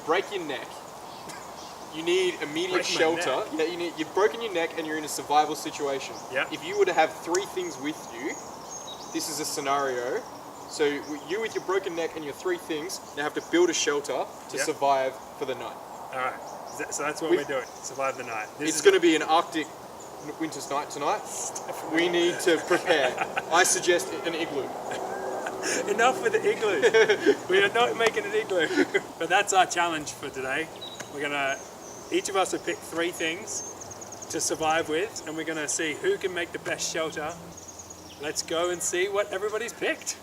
break your neck. You need immediate shelter. Yeah, you've broken your neck and you're in a survival situation. Yeah. If you were to have 3 things with you, this is a scenario. So you with your broken neck and your 3 things now have to build a shelter to survive for the night. Alright, so that's what we're doing. Survive the night. It's going to be an Arctic winter's night tonight. We need to prepare. I suggest an igloo. Enough with the igloo. We are not making an igloo. But that's our challenge for today. We're gonna, each of us will pick 3 things to survive with, and we're gonna see who can make the best shelter. Let's go and see what everybody's picked.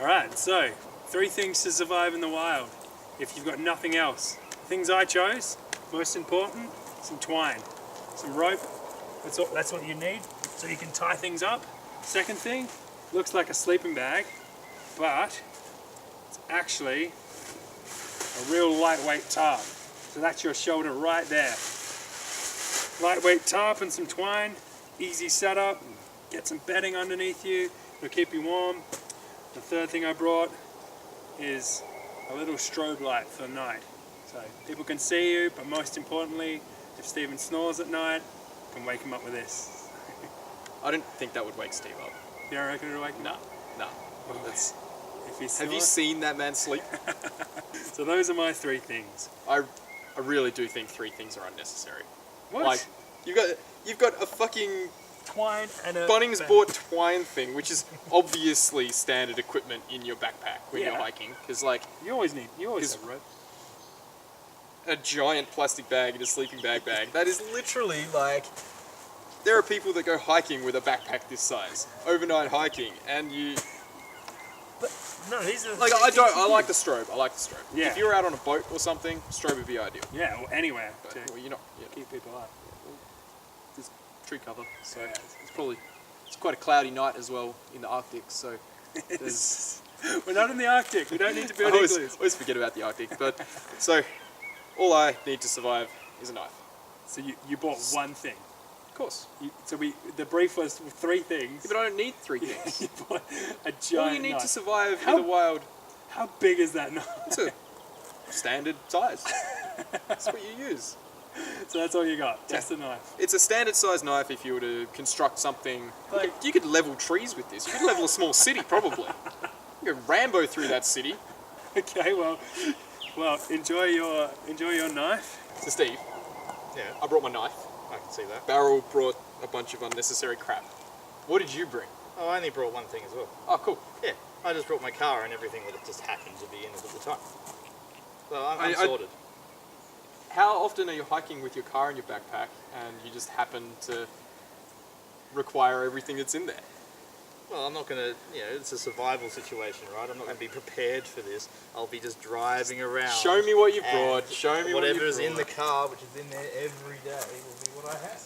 All right, so 3 things to survive in the wild. If you've got nothing else. Things I chose, most important, some twine, some rope. That's what you need, so you can tie things up. Second thing, looks like a sleeping bag, but it's actually a real lightweight tarp. So that's your shelter right there. Lightweight tarp and some twine, easy setup, get some bedding underneath you, it'll keep you warm. The third thing I brought is a little strobe light for the night. So people can see you, but most importantly, if Stephen snores at night, you can wake him up with this. I don't think that would wake Steve up. You don't reckon it'll wake him No, up? no. That's, Have you seen that man sleep? So those are my 3 things. I really do think 3 things are unnecessary. What? Like, you've got a fucking Twine and a Bunnings bag. bought twine thing, which is obviously standard equipment in your backpack when you're hiking. Because like You always have rope. a giant plastic bag in a sleeping bag. That is literally like, there are people that go hiking with a backpack this size, overnight hiking, and you. No, these are Like I like the strobe. Yeah. If you're out on a boat or something, strobe would be ideal. Yeah, or anywhere But, to well, you're not. Yeah, keep people up. there's tree cover, so it's quite a cloudy night as well in the Arctic. So there's. We're not in the Arctic. We don't need to build I igloos. always forget about the Arctic, but so all I need to survive is a knife. So you bought one thing. Of course. The brief was 3 things. Yeah, but I don't need 3 things. You bought a giant All you need knife. to survive How- in the wild. How big is that knife? It's a standard size. That's what you use. So that's all you got, just a knife. It's a standard size knife if you were to construct something. Like- You could level trees with this. You could level a small city probably. You could Rambo through that city. Okay, well, enjoy your knife. So Steve, Yeah, I brought my knife. I can see that. Barrel brought a bunch of unnecessary crap. What did you bring? Oh, I only brought one thing as well. Oh, cool. Yeah, I just brought my car and everything that just happened to be in it at the time. So I'm I- sorted. How often are you hiking with your car in your backpack and you just happen to require everything that's in there? Well, I'm not going to, it's a survival situation, right? I'm not going to be prepared for this. I'll be just driving around. Show me what you and brought. Show me what you whatever's in the brought. car, which is in there every day, will be what I have.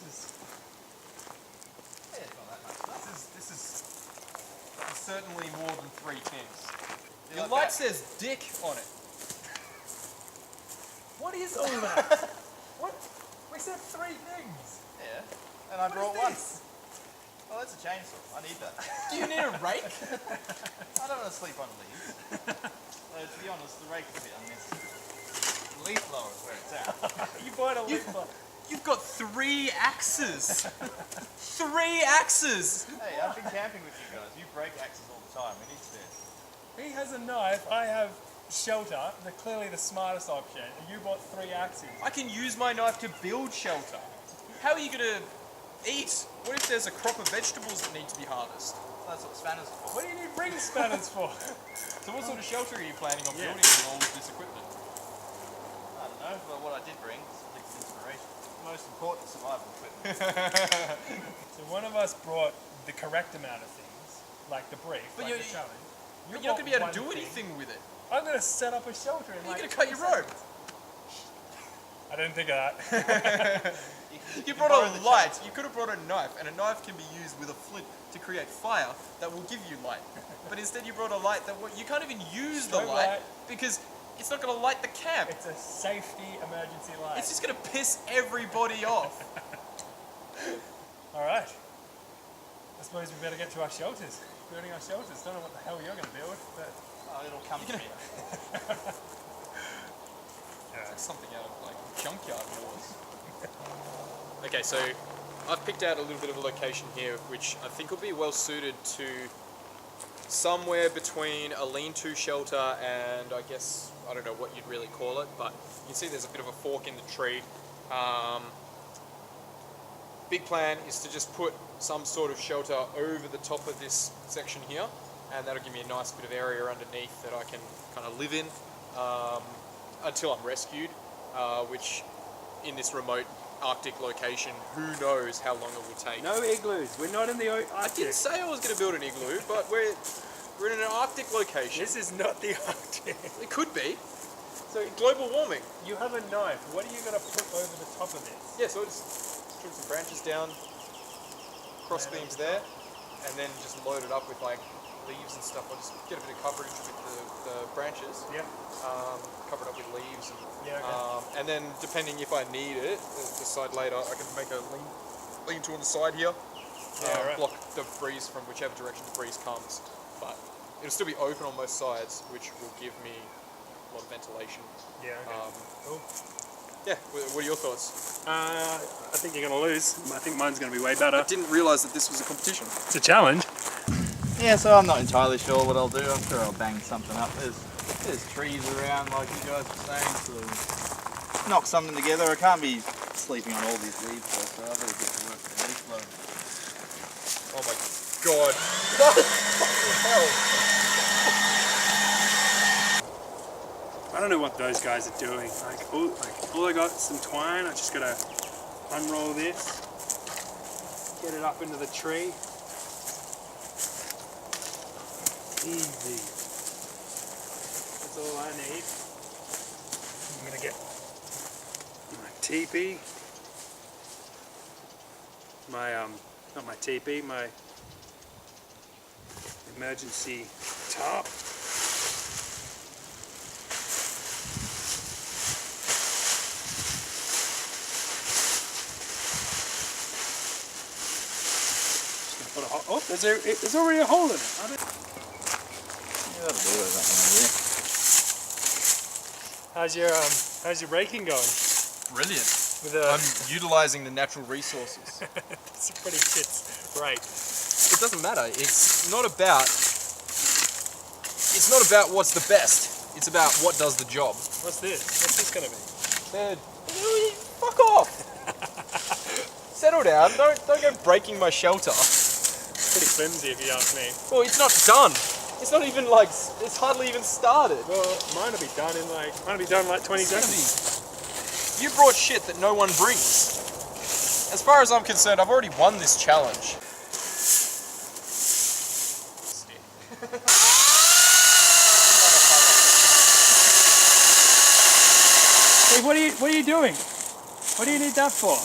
Yeah, it's not that much. This is certainly more than 3 things. You Your like light that? says dick on it. What is all that? What? We said 3 things. Yeah, and I brought one. Oh, that's a chainsaw. I need that. Do you need a rake? I don't want to sleep on leaves. To be honest, the rake is a bit unnecessary. The leaf blower is where it's at. You bought a leaf blower. You've got 3 axes. 3 axes. Hey, I've been camping with you guys. You break axes all the time. We need spares. He has a knife. I have shelter. They're clearly the smartest option. And you bought 3 axes. I can use my knife to build shelter. How are you going to eat? What if there's a crop of vegetables that need to be harvested? That's what spanners are for. What do you need ring spanners for? So what sort of shelter are you planning on Yeah. building with all of this equipment? I don't know, but what I did bring is a liquid inspiration. The most important survival equipment. So one of us brought the correct amount of things, like the brief, But like you're- the challenge. But you're not going to be able to bought do one anything with it. thing. I'm going to set up a shelter in You're like going to cut your 20 rope. seconds. I didn't think of that. You brought a light. You could have brought a knife, and a knife can be used with a flint to create fire that will give you light. But instead you brought a light that you can't even use the Strobe light light. because it's not going to light the camp. It's a safety emergency light. It's just going to piss everybody off. All right. I suppose we better get to our shelters. Building our shelters. Don't know what the hell you're going to build, but Oh, it'll come to me. something out of like Junkyard Wars. Okay, so I've picked out a little bit of a location here, which I think will be well suited to somewhere between a lean-to shelter and I guess, I don't know what you'd really call it, but you can see there's a bit of a fork in the tree. Big plan is to just put some sort of shelter over the top of this section here, and that'll give me a nice bit of area underneath that I can kind of live in until I'm rescued, which in this remote Arctic location, who knows how long it will take. No igloos. We're not in the Arctic. I didn't say I was going to build an igloo, but we're in an Arctic location. This is not the Arctic. It could be. So global warming. You have a knife. What are you going to put over the top of this? Yeah, so I just trim some branches down, cross beams there, and then just load it up with like leaves and stuff. I'll just get a bit of coverage with the branches. Yeah. Cover it up with leaves. And, Yeah, okay. and then depending if I need it, decide later, I can make a lean to on the side here. Yeah, right. Block the breeze from whichever direction the breeze comes. But it'll still be open on both sides, which will give me a lot of ventilation. Yeah, okay. Cool. Yeah, what are your thoughts? I think you're going to lose. I think mine's going to be way better. I didn't realise that this was a competition. It's a challenge. Yeah, so I'm not entirely sure what I'll do. I'm sure I'll bang something up. There's trees around, like you guys were saying, so knock something together. I can't be sleeping on all these leaves though, so I better get to work with the leaf load. Oh my god. What the hell? I don't know what those guys are doing. All I got is some twine. I just got to unroll this, get it up into the tree. Easy. That's all I need. I'm gonna get my teepee. Not my teepee, my emergency tarp. Just gonna put a hole. Oh, there's already a hole in it. I don't... Yeah, that'll do it, that one, How's your raking going? Brilliant. With I'm utilising the natural resources. It's a pretty shit rake. It doesn't matter. It's not about what's the best. It's about what does the job. What's this? What's this gonna be? Fuck off. Settle down. Don't go breaking my shelter. Pretty flimsy if you ask me. Well, it's not done. It's not even like, it's hardly even started. Well, mine will be done in like 20 seconds. You brought shit that no one brings. As far as I'm concerned, I've already won this challenge. Hey, what are you doing? What do you need that for?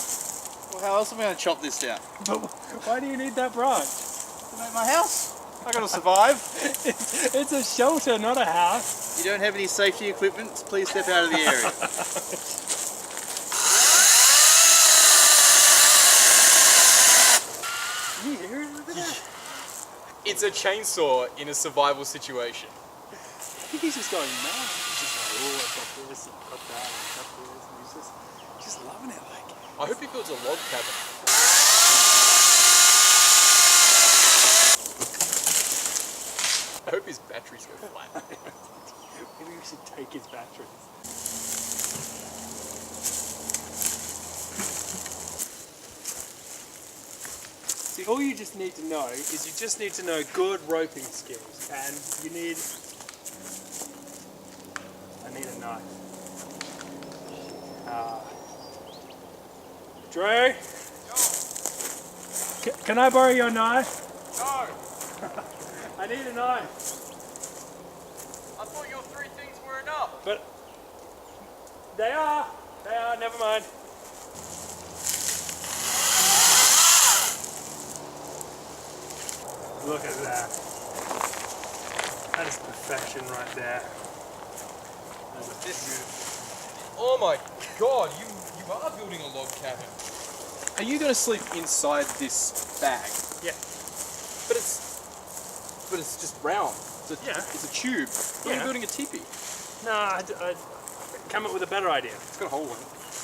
Well, how else am I going to chop this down? But why do you need that branch? To make my house. I gotta survive. It's a shelter, not a house. You don't have any safety equipment, please step out of the area. It's a chainsaw in a survival situation. I think he's just going mad. He's just like, oh, I've got this, and I've got that, and I've got this, and he's just loving it. Like, I hope he builds a log cabin. I hope his batteries go flat. maybe we should take his batteries. See, all you just need to know is you just need to know good roping skills, and you need. I need a knife. Drew? Can I borrow your knife? No! I need a knife. I thought your 3 things were enough. But they are, never mind. Look at that. That is perfection right there. Oh my god, you are building a log cabin. Are you going to sleep inside this bag? Yeah. But it's just round. It's a tube. Are you Yeah. building a teepee? Nah, come up with a better idea. It's got a hole in it.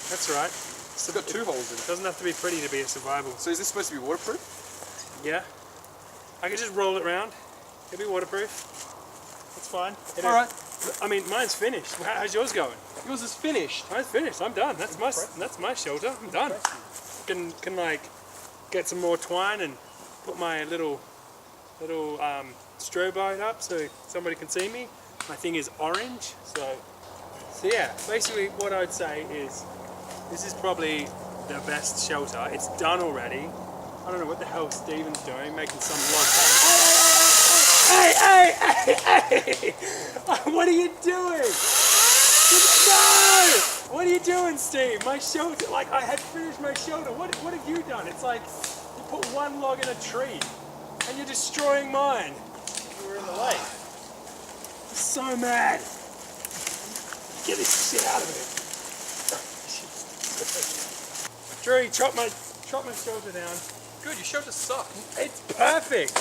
That's right. It's got 2 holes in It it. doesn't have to be pretty to be a survival. So is this supposed to be waterproof? Yeah. I can just roll it around. It'll be waterproof. That's fine. All right. I mean, mine's finished. How's yours going? Yours is finished. Mine's finished. I'm done. That's my shelter. I'm done. Can like get some more twine and put my little strobe light up so somebody can see me. My thing is orange. So yeah. Basically, what I'd say is this is probably the best shelter. It's done already. I don't know what the hell Steven's doing, making some log. Hey! What are you doing? No! What are you doing, Steve? My shelter, like I had finished my shelter. What have you done? It's like you put one log in a tree and you're destroying mine. You were in the way. I'm so mad. Get this shit out of it. Drew, chop my shelter down. Good, your shelter sucked. It's perfect.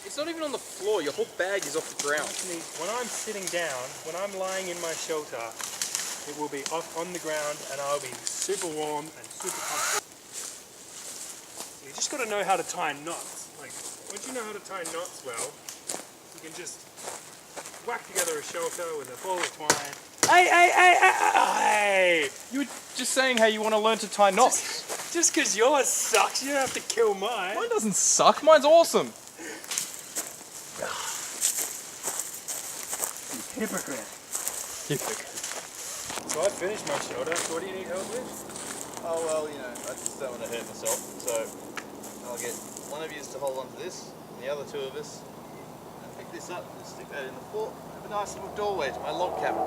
It's not even on the floor. Your whole bag is off the ground. When I'm sitting down, when I'm lying in my shelter, it will be off on the ground and I'll be super warm and super comfortable. You just got to know how to tie knots. Like, once you know how to tie knots well, you can just whack together a shelter with a ball of twine. Hey! You were just saying how you want to learn to tie knots. Just because yours sucks, you don't have to kill mine. Mine doesn't suck. Mine's awesome. Hypocrite. So I finished my shelter. So what do you need help with? Oh well, you know, I just don't want to hurt myself, so I'll get one of you to hold on to this, and the other 2 of us, and pick this up and stick that in the floor. Have a nice little doorway to my log cabin.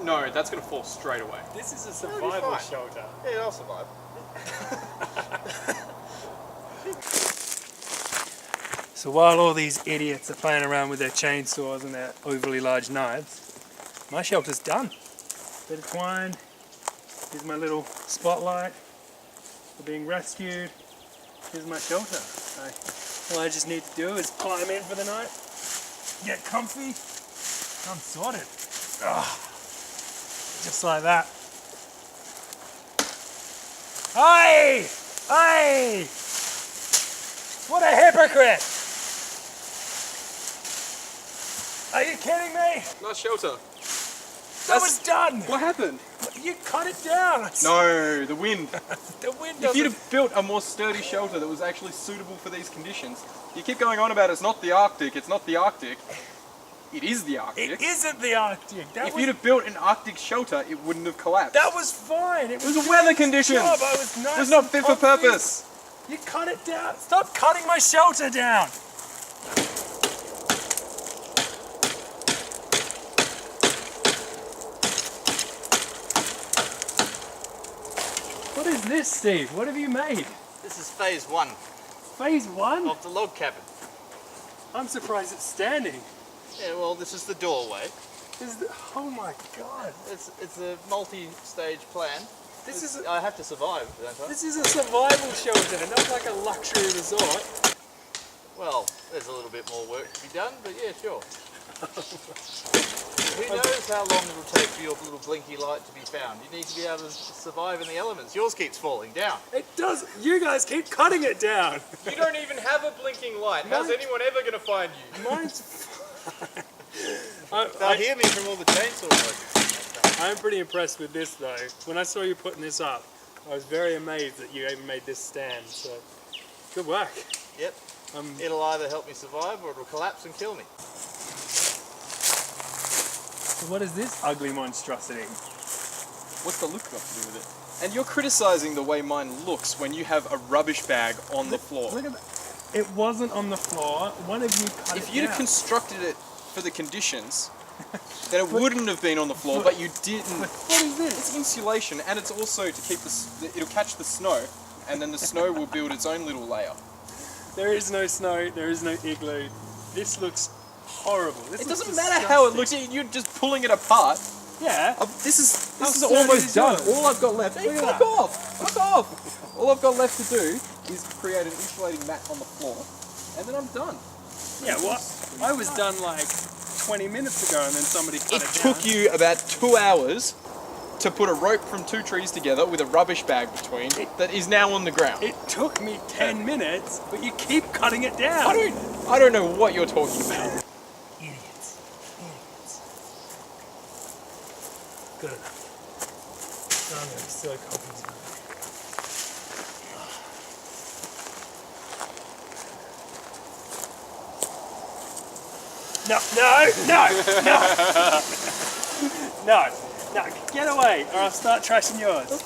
No, that's going to fall straight away. This is a That'll be survival fine. shelter. Yeah, I'll survive. So while all these idiots are playing around with their chainsaws and their overly large knives, my shelter's done. Bit of twine, here's my little spotlight for being rescued, here's my shelter. All I just need to do is climb in for the night, get comfy, I'm sorted. Just like that. Hey! Hey! What a hypocrite! Are you kidding me? Nice shelter. That was done! What happened? You cut it down! No, the wind. The wind If doesn't... you'd have built a more sturdy shelter that was actually suitable for these conditions, you keep going on about it's not the Arctic, it's not the Arctic. It is the Arctic. It isn't the Arctic. If you'd have built an Arctic shelter, it wouldn't have collapsed. That was fine. It was a weather condition. Job. I was nice. It was not and fit for comfy. purpose. You cut it down. Stop cutting my shelter down. What is this, Steve? What have you made? This is phase 1 Phase 1? of the log cabin. I'm surprised it's standing. Yeah, well, this is the doorway. Oh my god. It's a multi-stage plan. This is I have to survive, don't I? This is a survival shelter, not like a luxury resort. Well, there's a little bit more work to be done, but yeah, sure. Who knows how long it'll take for your little blinky light to be found? You need to be able to survive in the elements. Yours keeps falling down. It does. You guys keep cutting it down. You don't even have a blinking light. How's anyone ever going to find you? Mine's. They'll hear me from all the chainsaw work. I'm pretty impressed with this though. When I saw you putting this up, I was very amazed that you even made this stand. So, good work. Yep. It'll either help me survive or it'll collapse and kill me. So what is this ugly monstrosity? What's the look got to do with it? And you're criticizing the way mine looks when you have a rubbish bag on the floor. Look at that. It wasn't on the floor. One of you cut it If you'd have down. constructed it for the conditions, then it wouldn't have been on the floor, but you didn't. What is this? It's insulation, and it's also to keep it'll catch the snow, and then the snow will build its own little layer. There is no snow, there is no igloo. This looks horrible. This It looks doesn't matter how it disgusting. looks. You're just pulling it apart. Yeah. This is How almost sturdy is done. yours? All I've got left. Hey, Look at fuck that. off! Fuck off! All I've got left to do is create an insulating mat on the floor, and then I'm done. Yeah, what? I was done like 20 minutes ago and then somebody cut It it took down. you about 2 hours to put a rope from 2 trees together with a rubbish bag between that is now on the ground. It took me 10 minutes, but you keep cutting it down. I don't know what you're talking about. Idiots. Good enough. I'm gonna be so confident. No, get away, or I'll start trashing yours.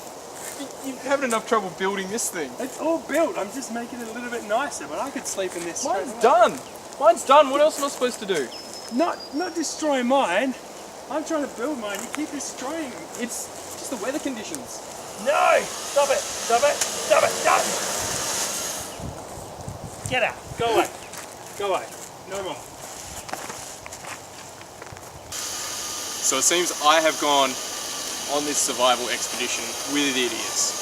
You're having enough trouble building this thing. It's all built, I'm just making it a little bit nicer, but I could sleep in this straight Mine's away. done. Mine's done. What else am I supposed to do? Not destroy mine. I'm trying to build mine, you keep destroying. It's just the weather conditions. No! Stop it! Stop it! Stop it! Stop it! Get out! Go away! Go away! No more. So it seems I have gone on this survival expedition with idiots.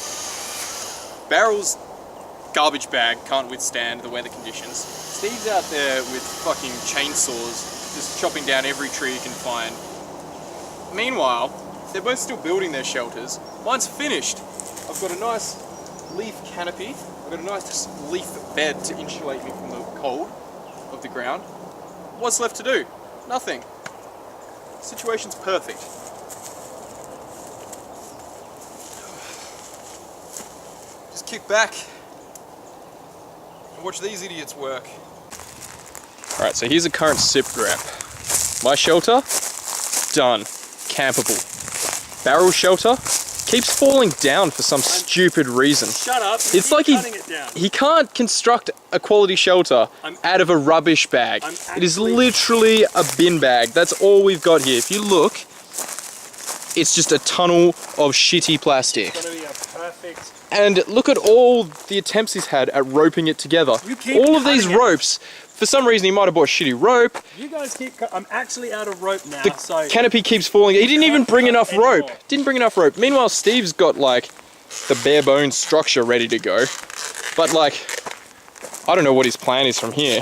Barrel's garbage bag can't withstand the weather conditions. Steve's out there with fucking chainsaws, just chopping down every tree he can find. Meanwhile, they're both still building their shelters. Mine's finished. I've got a nice leaf canopy. I've got a nice leaf bed to insulate me from the cold of the ground. What's left to do? Nothing. Situation's perfect. Just kick back and watch these idiots work. Alright, so here's a current SIP grab. My shelter, done. Campable. Barrel shelter keeps falling down for some stupid reason. Shut up! It's like cutting it down. he can't construct a quality shelter out of a rubbish bag. It is literally a bin bag. That's all we've got here. If you look, it's just a tunnel of shitty plastic. It's gonna be a perfect. And look at all the attempts he's had at roping it together. You keep All of these cutting it. ropes, for some reason he might have bought a shitty rope. You guys keep. I'm actually out of rope now. The so canopy keeps falling. He didn't even can't bring cut enough anymore. rope. Didn't bring enough rope. Meanwhile, Steve's got like the bare bones structure ready to go. But like, I don't know what his plan is from here.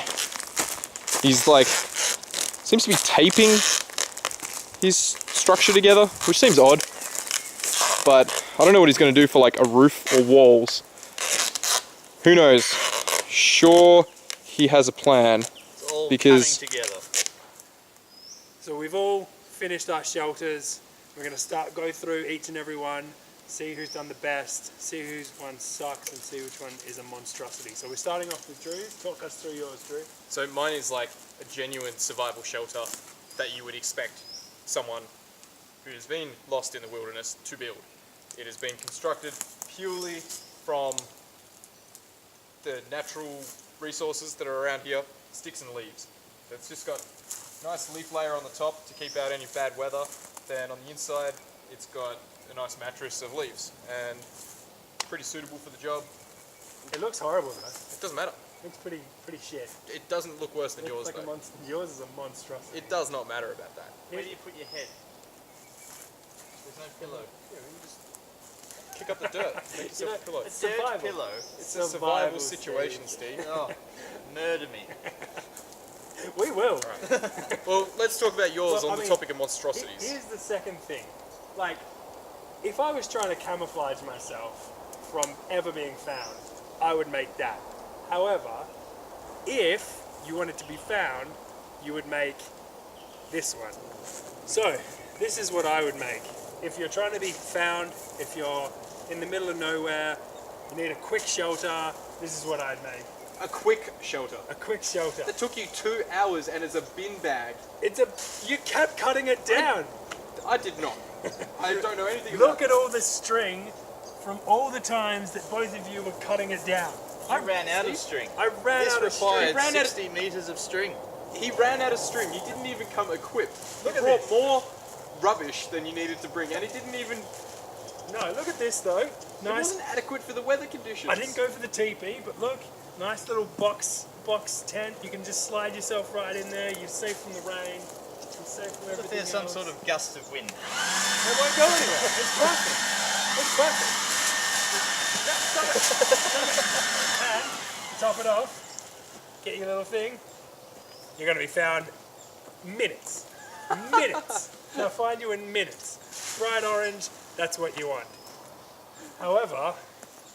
He's like, seems to be taping his structure together, which seems odd. But I don't know what he's going to do for like a roof or walls. Who knows? Sure, he has a plan. It's all Because- coming together. So we've all finished our shelters. We're gonna go through each and every one, see who's done the best, see whose one sucks, and see which one is a monstrosity. So we're starting off with Drew. Talk us through yours, Drew. So mine is like a genuine survival shelter that you would expect someone who has been lost in the wilderness to build. It has been constructed purely from the natural resources that are around here, sticks and leaves. So it's just got a nice leaf layer on the top to keep out any bad weather. Then on the inside, it's got a nice mattress of leaves and pretty suitable for the job. It looks horrible though. It doesn't matter. It looks pretty shit. It doesn't look worse than It yours looks like though. a monster. Yours is a monstrosity. It does not matter about that. Where do you put your head? There's no pillow. Yeah, you just kick up the dirt. Make yourself a pillow. it's Dirt survival. pillow. It's a survival situation, Steve. Oh, murder me. We will. Well, let's talk about yours Well, on I the mean, topic of monstrosities. Here's the second thing. Like, if I was trying to camouflage myself from ever being found, I would make that. However, if you wanted to be found, you would make this one. So, this is what I would make. If you're trying to be found, if you're in the middle of nowhere, you need a quick shelter, this is what I'd make. A quick shelter. A quick shelter. That took you 2 hours and it's a bin bag. You kept cutting it down. I did not. I don't know anything Look about at all the string from all the times that both of you were cutting it down. I ran out of string. I ran This out of required string. ran out of- 60 meters of string. He ran out of string. He didn't even come equipped. Look He at brought this. more rubbish than you needed to bring, and he didn't even No, look at this though. It Nice. wasn't adequate for the weather conditions. I didn't go for the teepee, but look, nice little box tent. You can just slide yourself right in there. You're safe from the rain. You're safe from What if everything there's some else. sort of gust of wind? It won't go anywhere. It's perfect. It's perfect. And to top it off, get your little thing. You're going to be found minutes. Minutes. They'll find you in minutes. Bright orange, that's what you want. However,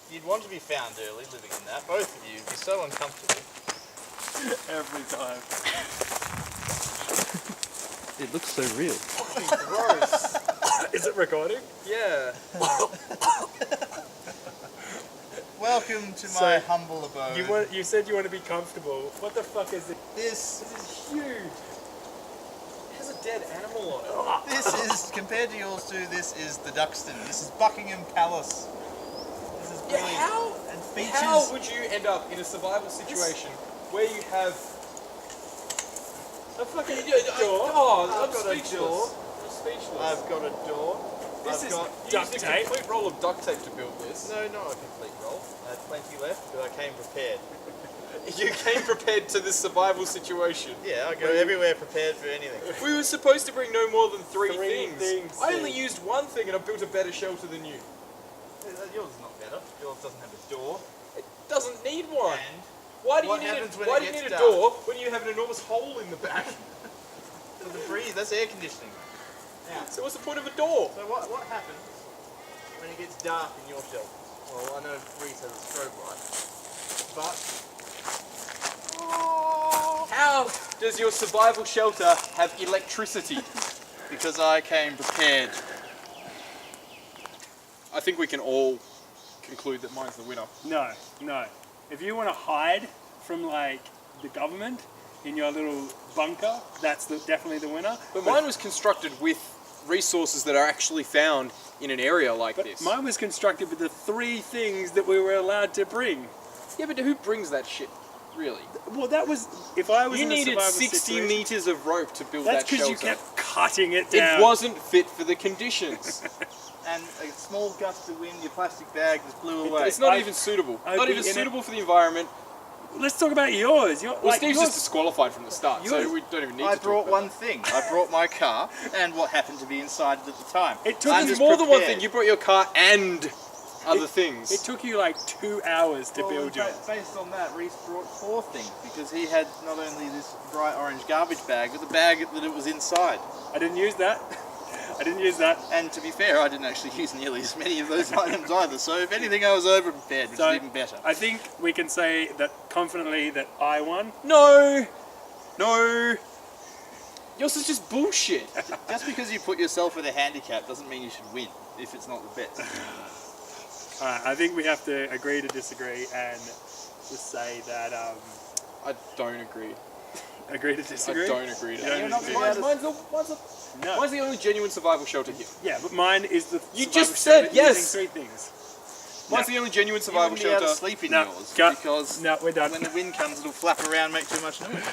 You'd want to be found early living in that. Both of you would be so uncomfortable. every time. It looks so real. Gross. Is it recording? Yeah. Welcome to So, my humble abode. You said you want to be comfortable. What the fuck is it? This This is huge. It has a dead animal on it. This is, compared to yours two, this is the Duxton. This is Buckingham Palace. This is Yeah, brilliant. how? And features. How would you end up in a survival situation where you have A fucking door? I've I'm got a speechless. door. I'm speechless. I've got a door. This I've is got... You duct used a tape. complete roll of duct tape to build this. No, not a complete roll. I had plenty left, but I came prepared. You came prepared to this survival situation. Yeah, I go everywhere prepared for anything. We were supposed to bring no more than three Three things. things, I only yeah. used one thing and I built a better shelter than you. Yours is not better. Yours doesn't have a door. It doesn't need one. And Why do you what need happens a, when why it do you gets need a dark? door when you have an enormous hole in the back? for the breeze, that's air conditioning. Now, So what's the point of a door? so what happens when it gets dark in your shelter? Well, I know Reece has a strobe light, but How does your survival shelter have electricity? because I came prepared. I think we can all conclude that mine's the winner. No, no. If you want to hide from like the government in your little bunker, that's definitely the winner. But mine was constructed with resources that are actually found in an area like But this. mine was constructed with the 3 things that we were allowed to bring. Yeah, but who brings that shit, really? Well, that was if I was You in a needed survival 60 situation, meters of rope to build That's that because shelter. you kept cutting it down. It wasn't fit for the conditions. And a small gust of wind, your plastic bag just blew away. It's not I'd- even suitable. I'd Not be even in it. suitable for the environment. Let's talk about yours. Well, Steve's just disqualified from the start, so yours- we don't even need I to brought talk about one thing. I brought my car and what happened to be inside it at the time. It took it. I'm us There's just more than one prepared. thing. You brought your car and other things. It took you like 2 hours to Well, build yours. based on that, Reece brought 4 things because he had not only this bright orange garbage bag, but the bag that it was inside. I didn't use that. I didn't use that. And to be fair, I didn't actually use nearly as many of those items either. So if anything, I was over prepared, which So- is even better. I think we can say that confidently that I won. No! Yours is just bullshit. Just because you put yourself at a handicap doesn't mean you should win if it's not the best. Alright, I think we have to agree to disagree and just say that I don't agree. agree to disagree. I don't agree to You that. don't You're not disagree? allowed Mine's, to- mine's the only genuine survival shelter here. Yeah, but mine is the You survival just said shelter yes. using 3 things. Mine's No. the only genuine You survival wouldn't be able shelter. to sleep in No, yours cut. because No, we're done. when the wind comes, it'll flap around, make too much noise.